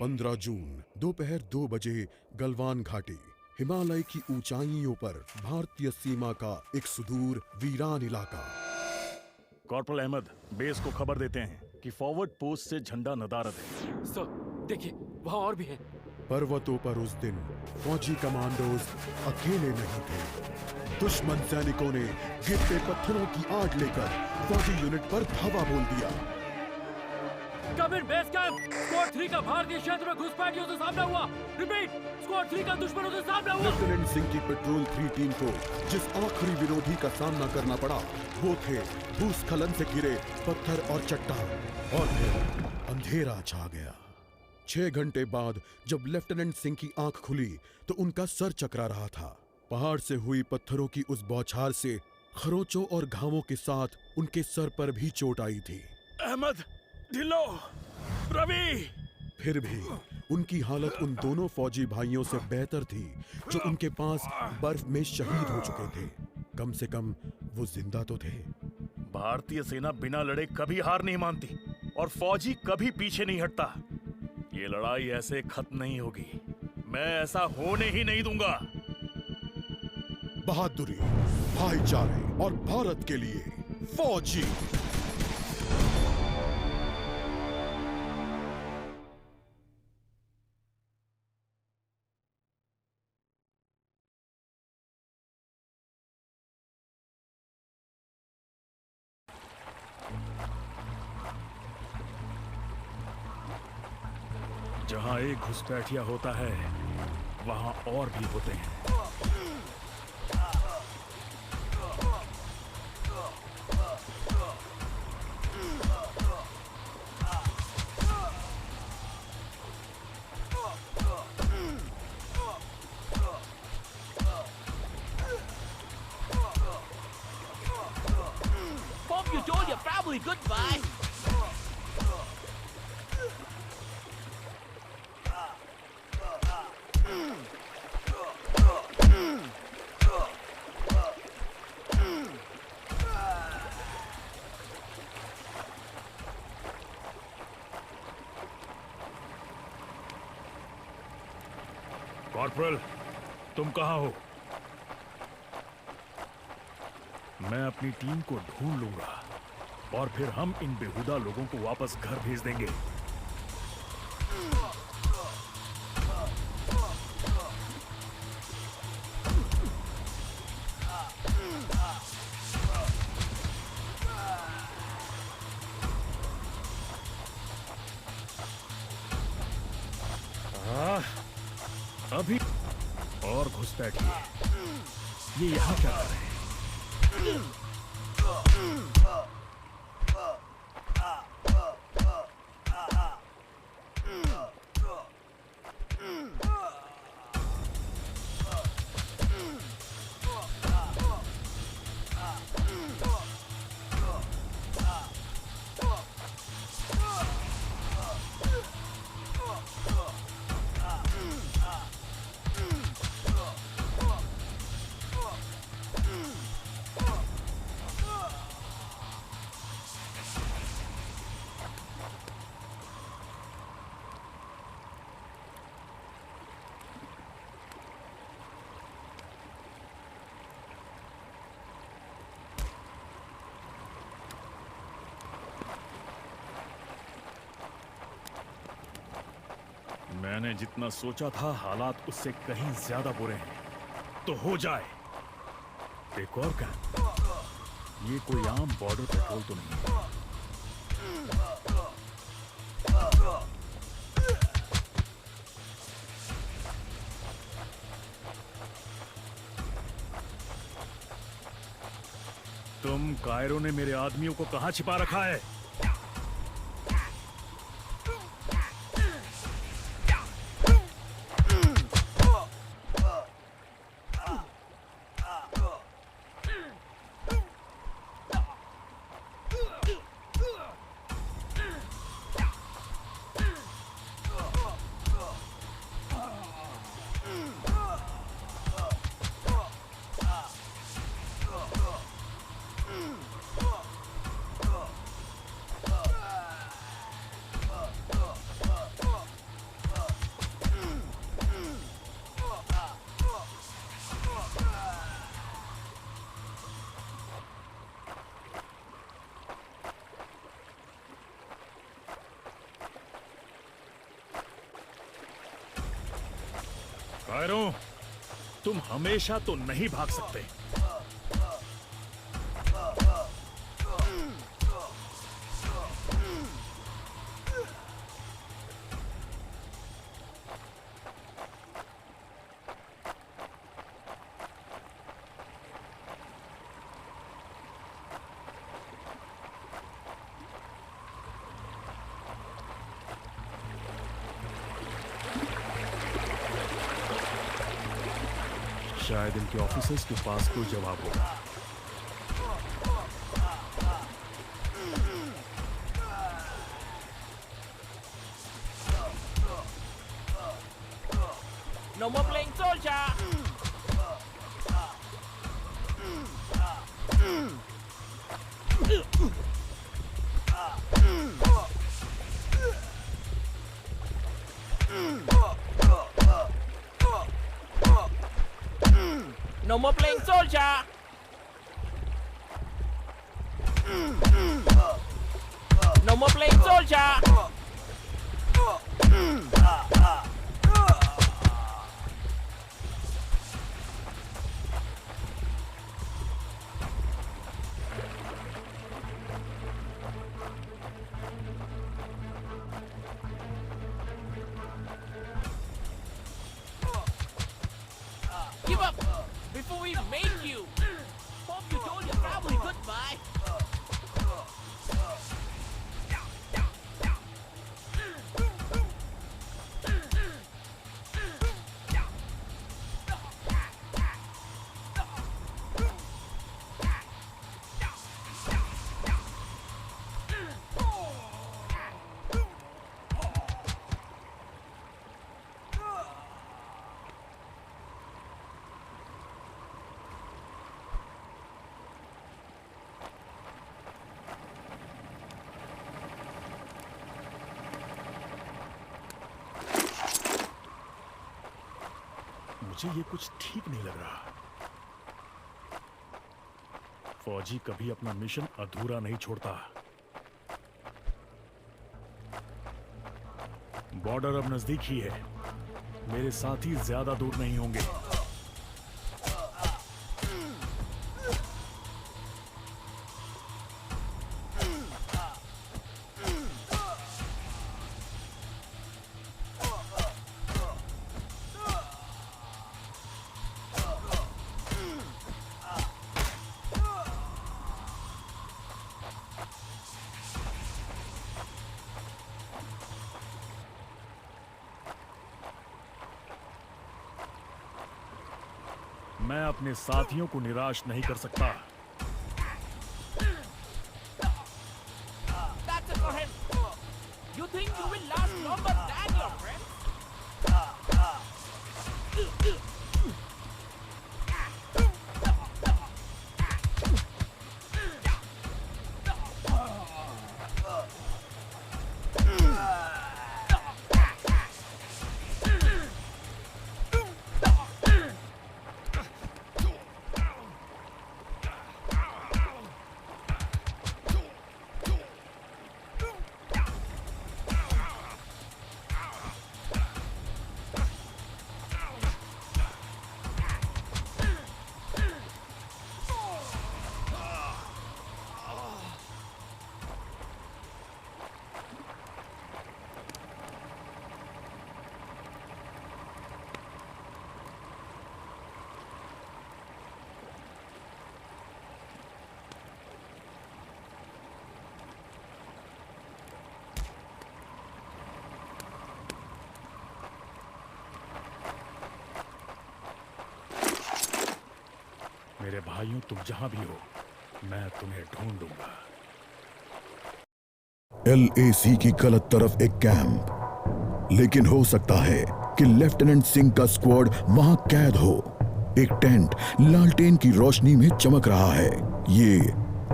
15 जून दोपहर 2 बजे गलवान घाटी, हिमालय की ऊंचाइयों पर भारतीय सीमा का एक सुदूर वीरान इलाका। कॉर्पोरल अहमद, बेस को खबर देते हैं कि फॉरवर्ड पोस्ट से झंडा नदारद है। सर, देखिए वहाँ और भी हैं। पर्वतों पर उस दिन फौजी कमांडोज अकेले नहीं थे। दुश्मन सैनिकों ने गिरते पत्थरों की आड़ लेकर फौजी यूनिट पर धावा बोल दिया। कम इन बेस कैंप, स्क्वाड 3 का भारतीय क्षेत्र में घुसपैठियों से सामना हुआ। रिपीट, स्क्वाड 3 का दुश्मनों से सामना हुआ। लेफ्टिनेंट सिंह की पेट्रोल 3 टीम को जिस आखिरी विरोधी का सामना करना पड़ा वो थे भूस्खलन से घिरे पत्थर और चट्टान। और फिर अंधेरा छा गया। 6 घंटे बाद जब लेफ्टिनेंट सिंह की आंख खुली तो उनका सर चकरा रहा था। पहाड़ से हुई पत्थरों की उस बौछार से खरोचों और घावों के साथ उनके सर पर भी चोट आई थी। अहमद, ढिल्लो, रवि। फिर भी उनकी हालत उन दोनों फौजी भाइयों से बेहतर थी जो उनके पास बर्फ में शहीद हो चुके थे। कम से कम वो जिंदा तो थे। भारतीय सेना बिना लड़े कभी हार नहीं मानती और फौजी कभी पीछे नहीं हटता। ये लड़ाई ऐसे खत्म नहीं होगी। मैं ऐसा होने ही नहीं दूंगा। बहादुरी, भाईचारे और भारत के लिए फौजी। जहां एक घुसपैठिया होता है वहां और भी होते हैं। Hope you told your family goodbye. Corporal, तुम कहाँ हो? मैं अपनी टीम को ढूंढ लूंगा और फिर हम इन बेहुदा लोगों को वापस घर भेज देंगे। अभी और घुसपैठिए। ये यहाँ क्या कर रहे हैं? मैंने जितना सोचा था हालात उससे कहीं ज्यादा बुरे हैं। तो हो जाए। एक और कैंप। ये कोई आम बॉर्डर पेट्रोल तो नहीं है। तुम कायरो ने मेरे आदमियों को कहां छिपा रखा है? फायरों, तुम हमेशा तो नहीं भाग सकते। शायद इनके ऑफिसर्स के पास कोई जवाब होगा। No more playing soldier. No more playing soldier. No more playing soldier. Give up before we make you. Hope you told your family goodbye. मुझे ये कुछ ठीक नहीं लग रहा। फौजी कभी अपना मिशन अधूरा नहीं छोड़ता। बॉर्डर अब नजदीक ही है। मेरे साथी ज्यादा दूर नहीं होंगे। मैं अपने साथियों को निराश नहीं कर सकता। That's it for him. You think you will last longer than your friends? मेरे भाइयों, तुम जहां भी हो, मैं तुम्हें ढूंढूंगा। LAC की गलत तरफ एक कैंप, लेकिन हो सकता है कि लेफ्टिनेंट सिंह का स्क्वाड वहां कैद हो। एक टेंट लालटेन की रोशनी में चमक रहा है। ये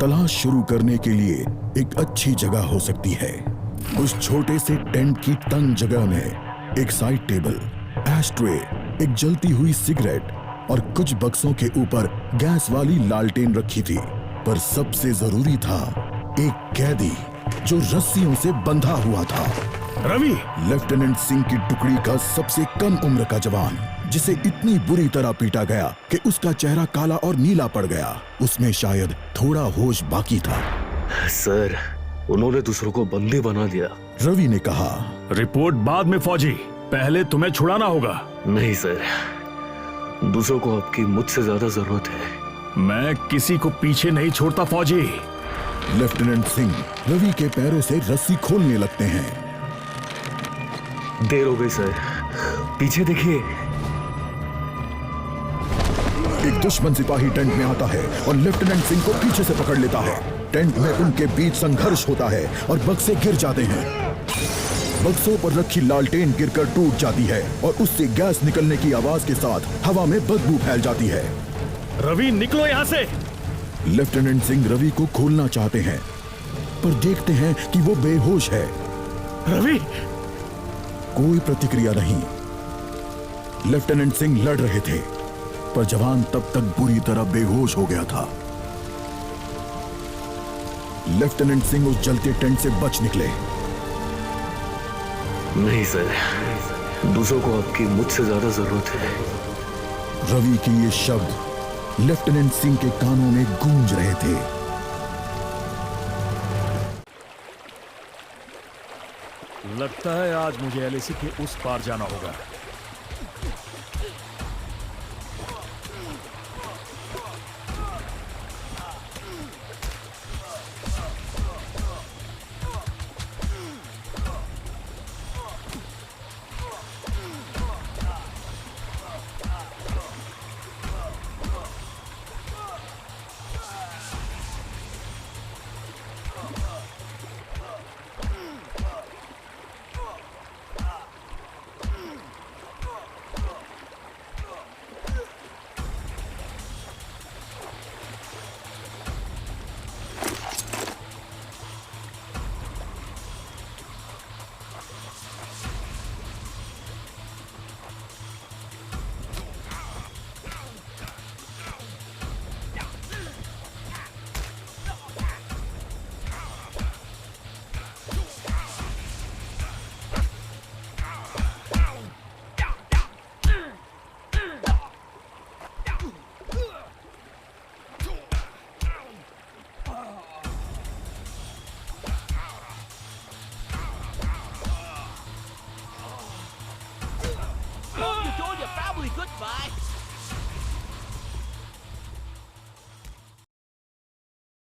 तलाश शुरू करने के लिए एक अच्छी जगह हो सकती है। उस छोटे से टेंट की तंग जगह में एक साइड टेबल, एस्ट्रे, एक जलती हुई सिगरेट और कुछ बक्सों के ऊपर गैस वाली लालटेन रखी थी। पर सबसे जरूरी था एक कैदी जो रस्सियों से बंधा हुआ था। रवि! लेफ्टिनेंट सिंह की टुकड़ी का सबसे कम उम्र का जवान जिसे इतनी बुरी तरह पीटा गया कि उसका चेहरा काला और नीला पड़ गया। उसमें शायद थोड़ा होश बाकी था। सर, उन्होंने दूसरों को बंदी बना दिया। रवि ने कहा, रिपोर्ट बाद में फौजी, पहले तुम्हें छुड़ाना होगा। नहीं सर, दूसरों को आपकी मुझसे ज्यादा जरूरत है। मैं किसी को पीछे नहीं छोड़ता फौजी। लेफ्टिनेंट सिंह रवि के पैरों से रस्सी खोलने लगते हैं। देर हो गई सर, पीछे देखिए। एक दुश्मन सिपाही टेंट में आता है और लेफ्टिनेंट सिंह को पीछे से पकड़ लेता है। टेंट में उनके बीच संघर्ष होता है और बक्से गिर जाते हैं। बक्सों पर रखी लालटेन गिरकर टूट जाती है और उससे गैस निकलने की आवाज के साथ हवा में बदबू फैल जाती है। रवि निकलो यहाँ से। लेफ्टिनेंट सिंह रवि को खोलना चाहते हैं, पर देखते हैं कि वो बेहोश है। रवि! कोई प्रतिक्रिया नहीं। लेफ्टिनेंट सिंह लड़ रहे थे, पर जवान तब तक बुरी तरह बेहोश हो गया था। लेफ्टिनेंट सिंह उस जलते टेंट से बच निकले। नहीं सर, दूसरों को आपकी मुझसे ज्यादा जरूरत है। रवि के ये शब्द लेफ्टिनेंट सिंह के कानों में गूंज रहे थे। लगता है आज मुझे एलएसी के उस पार जाना होगा। Hope you told your family goodbye.